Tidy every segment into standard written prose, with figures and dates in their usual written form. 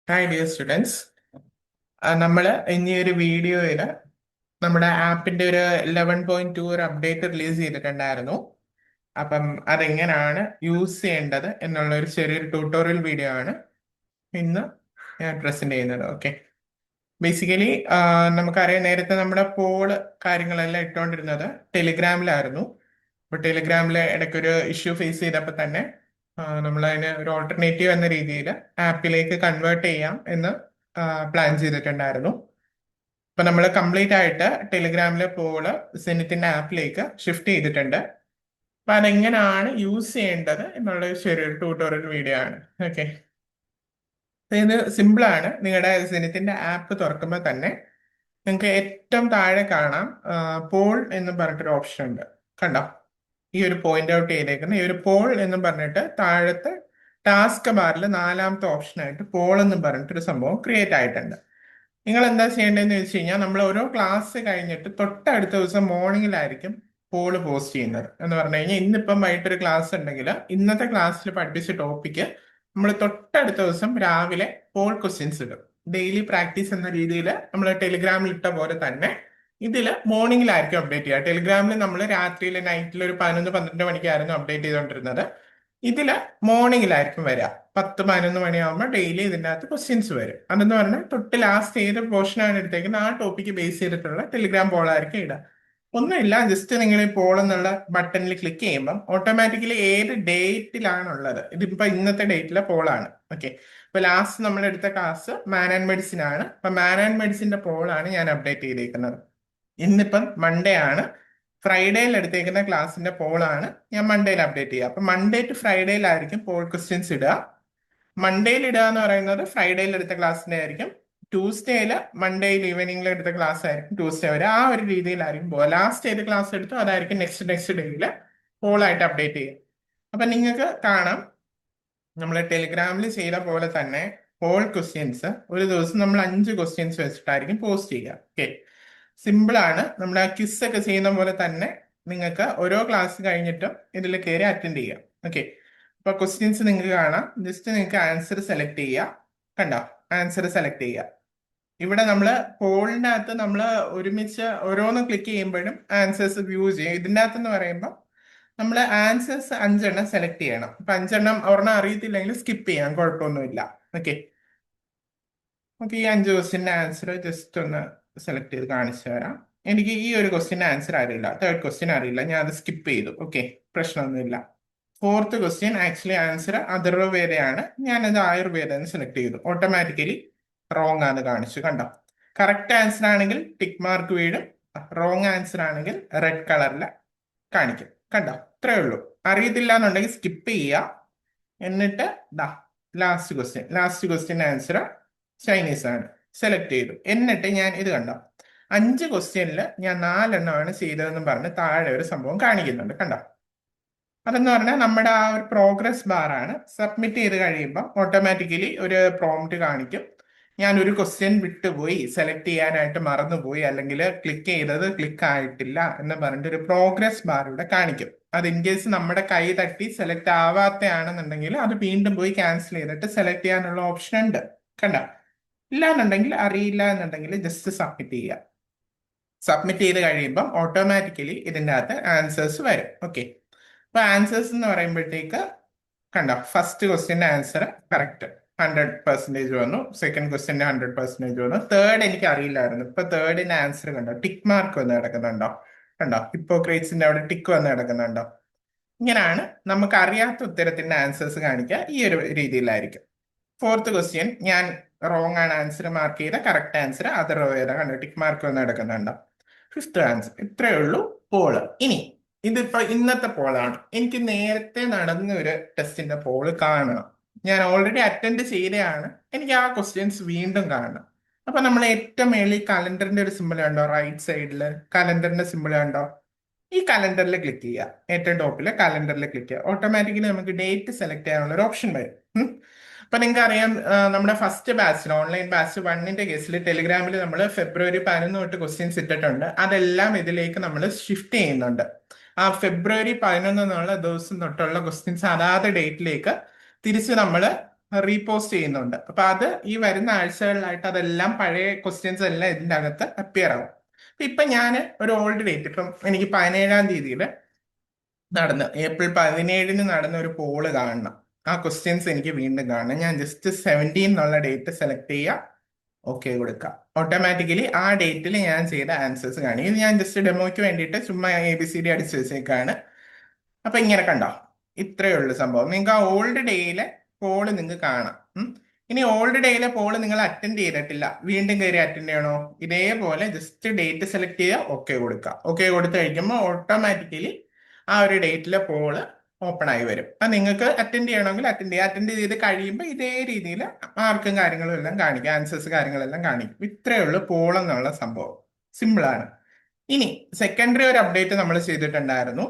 Hi dear students. നമ്മൾ ഇനി ഒരു വീഡിയോയിൽ നമ്മുടെ ആപ്പിന്റെ ഒരു 11.2 ഒരു അപ്ഡേറ്റ് റിലീസ് ചെയ്തിട്ടുണ്ടായിരുന്നു. അപ്പം അതെങ്ങനെയാണ് യൂസ് ചെയ്യേണ്ടത് എന്നുള്ള ഒരു ചെറിയൊരു ട്യൂട്ടോറിയൽ വീഡിയോ ആണ് ഇന്ന് ഞാൻ പ്രസന്റ് ചെയ്യുന്നത്. ഓക്കെ, ബേസിക്കലി നമുക്കറിയാം, നേരത്തെ നമ്മുടെ പോള് കാര്യങ്ങളെല്ലാം ഇട്ടുകൊണ്ടിരുന്നത് ടെലിഗ്രാമിലായിരുന്നു. അപ്പോൾ ടെലിഗ്രാമിൽ ഇടയ്ക്കൊരു ഇഷ്യൂ ഫേസ് ചെയ്തപ്പോൾ തന്നെ നമ്മൾ അതിന് ഒരു ഓൾട്ടർനേറ്റീവ് എന്ന രീതിയിൽ ആപ്പിലേക്ക് കൺവേർട്ട് ചെയ്യാം എന്ന് പ്ലാൻ ചെയ്തിട്ടുണ്ടായിരുന്നു. അപ്പൊ നമ്മൾ കംപ്ലീറ്റ് ആയിട്ട് ടെലിഗ്രാമിലെ പോള് സെനിറ്റിന്റെ ആപ്പിലേക്ക് ഷിഫ്റ്റ് ചെയ്തിട്ടുണ്ട്. അപ്പൊ അതെങ്ങനെയാണ് യൂസ് ചെയ്യേണ്ടത് എന്നുള്ള ഒരു ചെറിയൊരു ട്യൂട്ടോറിയൽ വീഡിയോ ആണ്. ഓക്കെ, ഇത് സിമ്പിൾ ആണ്. നിങ്ങളുടെ സെനിറ്റിന്റെ ആപ്പ് തുറക്കുമ്പോൾ തന്നെ നിങ്ങൾക്ക് ഏറ്റവും താഴെ കാണാം പോൾ എന്ന് പറഞ്ഞിട്ടൊരു ഓപ്ഷൻ ഉണ്ട്. കണ്ടോ? ഈ ഒരു പോയിന്റ് ഔട്ട് ചെയ്തേക്കുന്ന ഈ ഒരു പോൾ എന്ന് പറഞ്ഞിട്ട് താഴത്തെ ടാസ്ക് ബാറിൽ നാലാമത്തെ ഓപ്ഷനായിട്ട് പോൾ എന്ന് പറഞ്ഞിട്ടൊരു സംഭവം ക്രിയേറ്റ് ആയിട്ടുണ്ട്. നിങ്ങൾ എന്താ ചെയ്യേണ്ടതെന്ന് വെച്ച് കഴിഞ്ഞാൽ, നമ്മൾ ഓരോ ക്ലാസ് കഴിഞ്ഞിട്ട് തൊട്ടടുത്ത ദിവസം മോർണിംഗിലായിരിക്കും പോൾ പോസ്റ്റ് ചെയ്യുന്നത്. എന്ന് പറഞ്ഞു കഴിഞ്ഞാൽ ഇന്നിപ്പം വൈകിട്ടൊരു ക്ലാസ് ഉണ്ടെങ്കിൽ ഇന്നത്തെ ക്ലാസ്സിൽ പഠിപ്പിച്ച ടോപ്പിക്ക് നമ്മൾ തൊട്ടടുത്ത ദിവസം രാവിലെ പോൾ ക്വസ്റ്റ്യൻസ് ഇടും. ഡെയിലി പ്രാക്ടീസ് എന്ന രീതിയിൽ നമ്മൾ ടെലിഗ്രാമിൽ ഇട്ട പോലെ തന്നെ ഇതിൽ മോർണിംഗിലായിരിക്കും അപ്ഡേറ്റ് ചെയ്യുക. ടെലിഗ്രാമിൽ നമ്മൾ രാത്രിയിൽ നൈറ്റിൽ ഒരു 11-12 മണിക്കായിരുന്നു അപ്ഡേറ്റ് ചെയ്തുകൊണ്ടിരുന്നത്. ഇതില് മോർണിംഗിലായിരിക്കും വരിക. 10-11 മണിയാകുമ്പോൾ ഡെയിലി ഇതിൻ്റെ അകത്ത് ക്വസ്റ്റ്യൻസ് വരും. അതെന്ന് പറഞ്ഞാൽ തൊട്ട് ലാസ്റ്റ് ഏത് പോർഷനാണ് എടുത്തേക്കുന്നത് ആ ടോപ്പിക്ക് ബേസ് ചെയ്തിട്ടുള്ള ടെലിഗ്രാം പോളായിരിക്കും ഇടുക. ഒന്നുമില്ല, ജസ്റ്റ് നിങ്ങൾ ഈ പോൾ എന്നുള്ള ബട്ടണിൽ ക്ലിക്ക് ചെയ്യുമ്പോൾ ഓട്ടോമാറ്റിക്കലി ഏത് ഡേറ്റിലാണുള്ളത്, ഇതിപ്പോ ഇന്നത്തെ ഡേറ്റിലെ പോളാണ്. ഓക്കെ, ഇപ്പൊ ലാസ്റ്റ് നമ്മൾ എടുത്ത ക്ലാസ് മാൻ ആൻഡ് മെഡിസിൻ ആണ്. അപ്പൊ മാൻ ആൻഡ് മെഡിസിന്റെ പോളാണ് ഞാൻ അപ്ഡേറ്റ് ചെയ്തേക്കുന്നത്. ഇന്നിപ്പം മൺഡേ ആണ്. ഫ്രൈഡേയിൽ എടുത്തേക്കുന്ന ക്ലാസ്സിന്റെ പോളാണ് ഞാൻ മൺഡേയിൽ അപ്ഡേറ്റ് ചെയ്യുക. അപ്പൊ മൺഡേ ടു ഫ്രൈഡേയിലായിരിക്കും പോൾ ക്വസ്റ്റ്യൻസ് ഇടുക. മൺഡേയിൽ ഇടുക എന്ന് പറയുന്നത് ഫ്രൈഡേയിൽ എടുത്ത ക്ലാസ്സിന്റെ ആയിരിക്കും. ട്യൂസ്ഡേയില് മൺഡേയിൽ ഈവനിങ്ങിൽ എടുത്ത ക്ലാസ് ആയിരിക്കും ട്യൂസ്ഡേ വരെ. ആ ഒരു രീതിയിലായിരിക്കും പോവുക. ലാസ്റ്റ് ഏത് ക്ലാസ് എടുത്തോ അതായിരിക്കും നെക്സ്റ്റ് ഡേയിൽ പോളായിട്ട് അപ്ഡേറ്റ് ചെയ്യുക. അപ്പൊ നിങ്ങൾക്ക് കാണാം, നമ്മൾ ടെലിഗ്രാമിൽ ചെയ്ത പോലെ തന്നെ പോൾ ക്വസ്റ്റ്യൻസ് ഒരു ദിവസം നമ്മൾ 5 ക്വസ്റ്റ്യൻസ് വെച്ചിട്ടായിരിക്കും പോസ്റ്റ് ചെയ്യുക. ഓക്കെ, സിമ്പിൾ ആണ്. നമ്മൾ ആ ക്വിസ് ഒക്കെ ചെയ്യുന്ന പോലെ തന്നെ നിങ്ങൾക്ക് ഓരോ ക്ലാസ് കഴിഞ്ഞിട്ടും ഇതിൽ കയറി അറ്റൻഡ് ചെയ്യാം. ഓക്കെ, അപ്പൊ ക്വസ്റ്റ്യൻസ് നിങ്ങൾക്ക് കാണാം. ജസ്റ്റ് നിങ്ങൾക്ക് ആൻസർ സെലക്ട് ചെയ്യുക. കണ്ടോ? ആൻസർ സെലക്ട് ചെയ്യുക. ഇവിടെ നമ്മൾ പോളിന്റെ അകത്ത് നമ്മൾ ഒരുമിച്ച് ഓരോന്ന് ക്ലിക്ക് ചെയ്യുമ്പോഴും ആൻസേഴ്സ് വ്യൂ ചെയ്യും. ഇതിൻ്റെ അകത്ത് എന്ന് പറയുമ്പോൾ നമ്മൾ ആൻസേഴ്സ് 5 സെലക്ട് ചെയ്യണം. ഇപ്പൊ 5 ഒരെണ്ണം അറിയത്തില്ലെങ്കിൽ സ്കിപ്പ് ചെയ്യാം, കുഴപ്പമൊന്നുമില്ല. ഓക്കെ, നമുക്ക് ഈ 5 ക്വസ്റ്റ്യൻ്റെ ആൻസർ ജസ്റ്റ് ഒന്ന് സെലക്ട് ചെയ്ത് കാണിച്ചു തരാം. എനിക്ക് ഈ ഒരു ക്വസ്റ്റ്യൻ്റെ ആൻസർ അറിയില്ല, തേർഡ് ക്വസ്റ്റ്യൻ അറിയില്ല, ഞാൻ അത് സ്കിപ്പ് ചെയ്തു. ഓക്കെ, പ്രശ്നമൊന്നുമില്ല. ഫോർത്ത് ക്വസ്റ്റ്യൻ ആക്ച്വലി ആൻസർ അഥർവവേദയാണ്. ഞാനത് ആയുർവേദ എന്ന് സെലക്ട് ചെയ്തു. ഓട്ടോമാറ്റിക്കലി റോങ് ആണ് കാണിച്ചു. കണ്ടോ? കറക്റ്റ് ആൻസർ ആണെങ്കിൽ ടിക്ക് മാർക്ക് വീഴും, റോങ് ആൻസർ ആണെങ്കിൽ റെഡ് കളറിൽ കാണിക്കും. കണ്ടോ? ഇത്രയേ ഉള്ളൂ. അറിയത്തില്ല എന്നുണ്ടെങ്കിൽ സ്കിപ്പ് ചെയ്യുക. എന്നിട്ട് ലാസ്റ്റ് ക്വസ്റ്റ്യൻ ആൻസർ ചൈനീസ് ആണ് സെലക്ട് ചെയ്തു. എന്നിട്ട് ഞാൻ ഇത് കണ്ടോ, 5 ക്വസ്റ്റ്യനിൽ ഞാൻ 4 ചെയ്തതെന്ന് പറഞ്ഞ് താഴെ ഒരു സംഭവം കാണിക്കുന്നുണ്ട്. കണ്ടോ? അതെന്ന് പറഞ്ഞാൽ നമ്മുടെ ആ ഒരു പ്രോഗ്രസ് ബാർ ആണ്. സബ്മിറ്റ് ചെയ്ത് കഴിയുമ്പോൾ ഓട്ടോമാറ്റിക്കലി ഒരു പ്രോംപ്റ്റ് കാണിക്കും. ഞാൻ ഒരു ക്വസ്റ്റ്യൻ വിട്ടുപോയി, സെലക്ട് ചെയ്യാനായിട്ട് മറന്നുപോയി, അല്ലെങ്കിൽ ക്ലിക്ക് ചെയ്തത് ക്ലിക്ക് ആയിട്ടില്ല എന്ന് പറഞ്ഞിട്ട് ഒരു പ്രോഗ്രസ് ബാർ ഇവിടെ കാണിക്കും. അത് ഇൻ കേസ് നമ്മുടെ കൈ തട്ടി സെലക്ട് ആവാത്തയാണെന്നുണ്ടെങ്കിൽ അത് വീണ്ടും പോയി ക്യാൻസൽ ചെയ്തിട്ട് സെലക്ട് ചെയ്യാനുള്ള ഓപ്ഷൻ ഉണ്ട്. കണ്ട? ഇല്ല എന്നുണ്ടെങ്കിൽ, അറിയില്ല എന്നുണ്ടെങ്കിൽ ജസ്റ്റ് സബ്മിറ്റ് ചെയ്യുക. സബ്മിറ്റ് ചെയ്ത് കഴിയുമ്പം ഓട്ടോമാറ്റിക്കലി ഇതിൻ്റെ അകത്ത് ആൻസേഴ്സ് വരും. ഓക്കെ, അപ്പൊ ആൻസേഴ്സ് എന്ന് പറയുമ്പോഴത്തേക്ക് കണ്ടോ, ഫസ്റ്റ് ക്വസ്റ്റ്യൻ്റെ ആൻസർ കറക്റ്റ് 100% വന്നു. സെക്കൻഡ് ക്വസ്റ്റ്യൻ്റെ 100% വന്നു. തേർഡ് എനിക്ക് അറിയില്ലായിരുന്നു. ഇപ്പൊ തേർഡിന്റെ ആൻസർ കണ്ടോ, ടിക്ക് മാർക്ക് വന്ന് കിടക്കുന്നുണ്ടോ? കണ്ടോ? ഹിപ്പോക്രേറ്റ്സിന്റെ അവിടെ ടിക്ക് വന്ന് കിടക്കുന്നുണ്ടോ? ഇങ്ങനെയാണ് നമുക്ക് അറിയാത്ത ഉത്തരത്തിന്റെ ആൻസേഴ്സ് കാണിക്കുക. ഈ ഒരു രീതിയിലായിരിക്കും. ഫോർത്ത് ക്വസ്റ്റ്യൻ ഞാൻ റോങ് ആണ് ആൻസർ മാർക്ക് ചെയ്ത, കറക്റ്റ് ആൻസർ അതർവേദ കണ്ടോ, ടിക്ക് മാർക്ക് വന്ന് കിടക്കുന്നുണ്ടോ? Fifth answer. ഇത്രയേ ഉള്ളൂ പോള്. ഇനി ഇതിപ്പോ ഇന്നത്തെ പോളാണ്. എനിക്ക് നേരത്തെ നടന്ന ഒരു ടെസ്റ്റിന്റെ പോള് കാണണം. ഞാൻ ഓൾറെഡി അറ്റൻഡ് ചെയ്തതാണ്. എനിക്ക് ആ ക്വസ്റ്റ്യൻസ് വീണ്ടും കാണണം. അപ്പൊ നമ്മൾ ഏറ്റവും മേളിൽ കലണ്ടറിന്റെ ഒരു സിമ്പിൾ കണ്ടോ, റൈറ്റ് സൈഡിൽ കലണ്ടറിന്റെ സിമ്പിൾ കണ്ടോ? ഈ കലണ്ടറിൽ ക്ലിക്ക് ചെയ്യുക. ഏറ്റവും ടോപ്പിൽ കലണ്ടറിൽ ക്ലിക്ക് ചെയ്യുക. ഓട്ടോമാറ്റിക്കലി നമുക്ക് ഡേറ്റ് സെലക്ട് ചെയ്യാനുള്ള ഒരു ഓപ്ഷൻ വരും. അപ്പൊ നിങ്ങൾക്ക് അറിയാം, നമ്മുടെ ഫസ്റ്റ് ബാച്ചിൽ ഓൺലൈൻ ബാച്ച് 1ന്റെ കേസിൽ ടെലിഗ്രാമിൽ നമ്മൾ ഫെബ്രുവരി 11 തൊട്ട് ക്വസ്റ്റ്യൻസ് ഇട്ടിട്ടുണ്ട്. അതെല്ലാം ഇതിലേക്ക് നമ്മൾ ഷിഫ്റ്റ് ചെയ്യുന്നുണ്ട്. ആ ഫെബ്രുവരി 11 എന്നുള്ള ദിവസം തൊട്ടുള്ള ക്വസ്റ്റ്യൻസ് അതാത് ഡേറ്റിലേക്ക് തിരിച്ച് നമ്മൾ റീപോസ്റ്റ് ചെയ്യുന്നുണ്ട്. അപ്പൊ അത് ഈ വരുന്ന ആഴ്ചകളിലായിട്ട് അതെല്ലാം പഴയ ക്വസ്റ്റ്യൻസ് എല്ലാം ഇതിന്റെ അകത്ത് അപ്പിയർ ആവും. ഇപ്പൊ ഞാൻ ഒരു ഓൾഡ് ഡേറ്റ്, ഇപ്പം എനിക്ക് 17-ാം തീയതിയിൽ നടന്ന് ഏപ്രിൽ 17-ന് നടന്ന ഒരു പോള് കാണണം. ആ ക്വസ്റ്റ്യൻസ് എനിക്ക് വീണ്ടും കാണണം. ഞാൻ ജസ്റ്റ് 17 എന്നുള്ള ഡേറ്റ് സെലക്ട് ചെയ്യുക, ഓക്കെ കൊടുക്കുക. ഓട്ടോമാറ്റിക്കലി ആ ഡേറ്റിൽ ഞാൻ ചെയ്ത ആൻസേഴ്സ് കാണിക്കും. ഇത് ഞാൻ ജസ്റ്റ് ഡെമോയ്ക്ക് വേണ്ടിയിട്ട് ചുമ്മാ ABCD അടിച്ചു വെച്ചേക്കാണ്. അപ്പൊ ഇങ്ങനെ കണ്ടോ, ഇത്രയേ ഉള്ളൂ സംഭവം. നിങ്ങൾക്ക് ആ ഓൾഡ് ഡേയിലെ പോള് നിങ്ങൾക്ക് കാണാം. ഇനി ഓൾഡ് ഡേയിലെ പോള് നിങ്ങൾ അറ്റൻഡ് ചെയ്തിട്ടില്ല, വീണ്ടും കയറി അറ്റൻഡ് ചെയ്യണോ? ഇതേപോലെ ജസ്റ്റ് ഡേറ്റ് സെലക്ട് ചെയ്യുക, ഓക്കെ കൊടുക്കുക. ഓക്കെ കൊടുത്തു കഴിക്കുമ്പോൾ ഓട്ടോമാറ്റിക്കലി ആ ഒരു ഡേറ്റിലെ പോള് ഓപ്പൺ ആയി വരും. അത് നിങ്ങൾക്ക് അറ്റൻഡ് ചെയ്യണമെങ്കിൽ അറ്റൻഡ് ചെയ്യുക. അറ്റൻഡ് ചെയ്ത് കഴിയുമ്പോൾ ഇതേ രീതിയിൽ മാർക്കും കാര്യങ്ങളും എല്ലാം കാണിക്കും, ആൻസേഴ്സ് കാര്യങ്ങളെല്ലാം കാണിക്കും. ഇത്രയേ ഉള്ളൂ പോൾ എന്നുള്ള സംഭവം. സിമ്പിൾ ആണ്. ഇനി സെക്കൻഡറി ഒരു അപ്ഡേറ്റ് നമ്മൾ ചെയ്തിട്ടുണ്ടായിരുന്നു.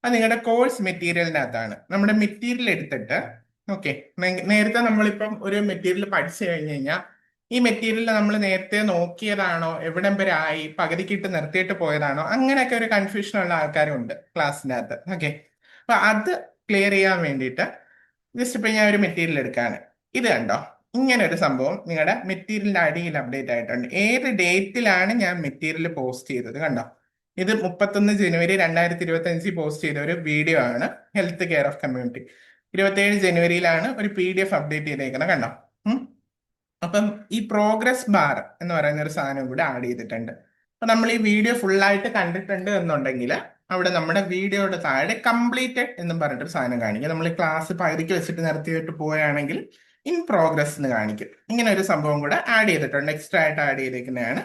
അത് നിങ്ങളുടെ കോഴ്സ് മെറ്റീരിയലിനകത്താണ്. നമ്മുടെ മെറ്റീരിയൽ എടുത്തിട്ട്, ഓക്കെ, നേരത്തെ നമ്മളിപ്പം ഒരു മെറ്റീരിയൽ പഠിച്ചു കഴിഞ്ഞു കഴിഞ്ഞാൽ ഈ മെറ്റീരിയൽ നമ്മൾ നേരത്തെ നോക്കിയതാണോ, എവിടം വരെ ആയി, പകുതിക്കിട്ട് നിർത്തിയിട്ട് പോയതാണോ, അങ്ങനെയൊക്കെ ഒരു കൺഫ്യൂഷൻ ഉള്ള ആൾക്കാരുണ്ട് ക്ലാസ്സിനകത്ത്. ഓക്കെ, അപ്പൊ അത് ക്ലിയർ ചെയ്യാൻ വേണ്ടിയിട്ട് ജസ്റ്റ് ഇപ്പൊ ഞാൻ ഒരു മെറ്റീരിയൽ എടുക്കാണ്. ഇത് കണ്ടോ, ഇങ്ങനെ ഒരു സംഭവം നിങ്ങളുടെ മെറ്റീരിയലിന്റെ അടിയിൽ അപ്ഡേറ്റ് ആയിട്ടുണ്ട്. ഏത് ഡേറ്റിലാണ് ഞാൻ മെറ്റീരിയൽ പോസ്റ്റ് ചെയ്തത് കണ്ടോ? ഇത് 31 ജനുവരി 2025 പോസ്റ്റ് ചെയ്ത ഒരു വീഡിയോ ആണ്, ഹെൽത്ത് കെയർ ഓഫ് കമ്മ്യൂണിറ്റി. 27 ജനുവരിയിലാണ് ഒരു PDF അപ്ഡേറ്റ് ചെയ്തേക്കുന്നത് കണ്ടോ. അപ്പം ഈ പ്രോഗ്രസ് ബാർ എന്ന് പറയുന്ന ഒരു സാധനം കൂടെ ആഡ് ചെയ്തിട്ടുണ്ട്. അപ്പൊ നമ്മൾ ഈ വീഡിയോ ഫുള്ളായിട്ട് കണ്ടിട്ടുണ്ട് എന്നുണ്ടെങ്കിൽ അവിടെ നമ്മുടെ വീഡിയോയുടെ താഴെ കംപ്ലീറ്റഡ് എന്നും പറഞ്ഞിട്ടൊരു സാധനം കാണിക്കും. നമ്മൾ ക്ലാസ് പകുതിക്ക് വെച്ചിട്ട് നിർത്തിയിട്ട് പോവുകയാണെങ്കിൽ ഇൻ പ്രോഗ്രസ് എന്ന് കാണിക്കും. ഇങ്ങനെ ഒരു സംഭവം കൂടെ ആഡ് ചെയ്തിട്ടുണ്ട്, എക്സ്ട്രാ ആയിട്ട് ആഡ് ചെയ്തേക്കുന്നതാണ്.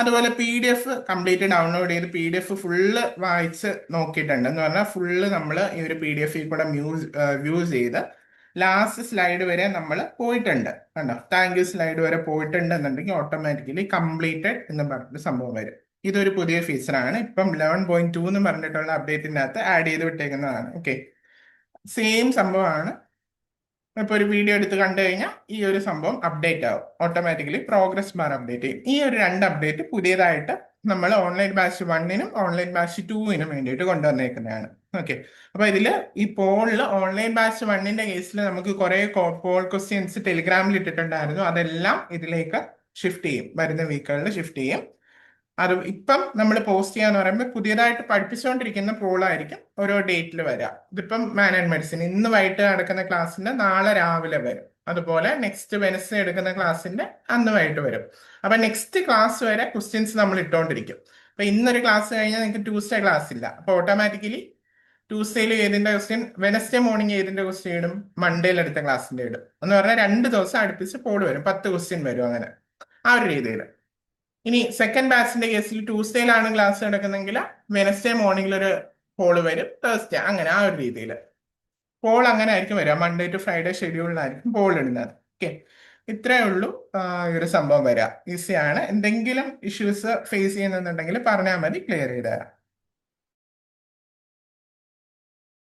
അതുപോലെ PDF കംപ്ലീറ്റ് ഡൗൺലോഡ് ചെയ്ത് PDF ഫുള്ള് വായിച്ച് നോക്കിയിട്ടുണ്ട്. എന്ന് പറഞ്ഞാൽ ഫുള്ള് നമ്മൾ ഈ ഒരു PDF കൂടെ വ്യൂ ചെയ്ത് ലാസ്റ്റ് സ്ലൈഡ് വരെ നമ്മൾ പോയിട്ടുണ്ട് കണ്ടോ. താങ്ക് യു സ്ലൈഡ് വരെ പോയിട്ടുണ്ട് എന്നുണ്ടെങ്കിൽ ഓട്ടോമാറ്റിക്കലി കംപ്ലീറ്റഡ് എന്ന് പറഞ്ഞിട്ട് സംഭവം വരും. ഇതൊരു പുതിയ ഫീച്ചറാണ്, ഇപ്പം 11.2 എന്ന് പറഞ്ഞിട്ടുള്ള അപ്ഡേറ്റിനകത്ത് ആഡ് ചെയ്ത് വിട്ടേക്കുന്നതാണ്. ഓക്കെ, സെയിം സംഭവമാണ്. ഇപ്പൊ ഒരു വീഡിയോ എടുത്ത് കണ്ടു കഴിഞ്ഞാൽ ഈ ഒരു സംഭവം അപ്ഡേറ്റ് ആവും, ഓട്ടോമാറ്റിക്കലി പ്രോഗ്രസ് ബാർ അപ്ഡേറ്റ് ചെയ്യും. ഈ ഒരു 2 അപ്ഡേറ്റ് പുതിയതായിട്ട് നമ്മൾ ഓൺലൈൻ ബാച്ച് 1-നും ഓൺലൈൻ ബാച്ച് 2-നും വേണ്ടിയിട്ട് കൊണ്ടുവന്നേക്കുന്നതാണ്. ഓക്കെ, അപ്പൊ ഇതില് ഈ പോളില് ഓൺലൈൻ ബാച്ച് 1-ന്റെ കേസിൽ നമുക്ക് കുറെ പോൾ ക്വസ്റ്റ്യൻസ് ടെലിഗ്രാമിൽ ഇട്ടിട്ടുണ്ടായിരുന്നു. അതെല്ലാം ഇതിലേക്ക് ഷിഫ്റ്റ് ചെയ്യും, വരുന്ന വീക്കുകളിൽ ഷിഫ്റ്റ് ചെയ്യും. അത് ഇപ്പം നമ്മൾ പോസ്റ്റ് ചെയ്യാന്ന് പറയുമ്പോൾ പുതിയതായിട്ട് പഠിപ്പിച്ചുകൊണ്ടിരിക്കുന്ന പോളായിരിക്കും ഓരോ ഡേറ്റിൽ വരാം. ഇതിപ്പം മാൻ ആൻഡ് മെഡിസിൻ ഇന്ന് വൈകിട്ട് നടക്കുന്ന ക്ലാസ്സിന്റെ നാളെ രാവിലെ വരും. അതുപോലെ നെക്സ്റ്റ് വെനസ്ഡേ എടുക്കുന്ന ക്ലാസ്സിന്റെ അന്ന് വൈകിട്ട് വരും. അപ്പൊ നെക്സ്റ്റ് ക്ലാസ് വരെ ക്വസ്റ്റ്യൻസ് നമ്മൾ ഇട്ടുകൊണ്ടിരിക്കും. അപ്പൊ ഇന്നൊരു ക്ലാസ് കഴിഞ്ഞാൽ നിങ്ങൾക്ക് ട്യൂസ്ഡേ ക്ലാസ് ഇല്ല. അപ്പൊ ഓട്ടോമാറ്റിക്കലി ട്യൂസ്ഡേയിൽ ഏതിന്റെ ക്വസ്റ്റ്യൻ, വെനസ്ഡേ മോർണിംഗ് ഏതിന്റെ ക്വസ്റ്റ്യൻ ഇടും, മൺഡേയിൽ അടുത്ത ക്ലാസ്സിന്റെ ഇടും. എന്ന് പറഞ്ഞാൽ 2 ദിവസം അടുപ്പിച്ച് പോൾ വരും, 10 ക്വസ്റ്റ്യൻ വരും. അങ്ങനെ ആ ഒരു രീതിയിൽ. ഇനി സെക്കൻഡ് ബാച്ചിന്റെ കേസിൽ ട്യൂസ്ഡേയിലാണ് ക്ലാസ് നടക്കുന്നെങ്കിൽ വെനസ്ഡേ മോർണിംഗിൽ ഒരു പോൾ വരും, തേഴ്സ്ഡേ, അങ്ങനെ ആ ഒരു രീതിയിൽ പോൾ അങ്ങനെ ആയിരിക്കും വരിക. മൺഡേ ടു ഫ്രൈഡേ ഷെഡ്യൂളിലായിരിക്കും പോൾ ഇടുന്നത്. ഓക്കെ, ഇത്രയേ ഉള്ളൂ ഈ ഒരു സംഭവം വരിക. ഈസിയാണ്. എന്തെങ്കിലും ഇഷ്യൂസ് ഫേസ് ചെയ്യുന്നുണ്ടെങ്കിൽ പറഞ്ഞാൽ മതി, ക്ലിയർ ചെയ്ത് തരാം.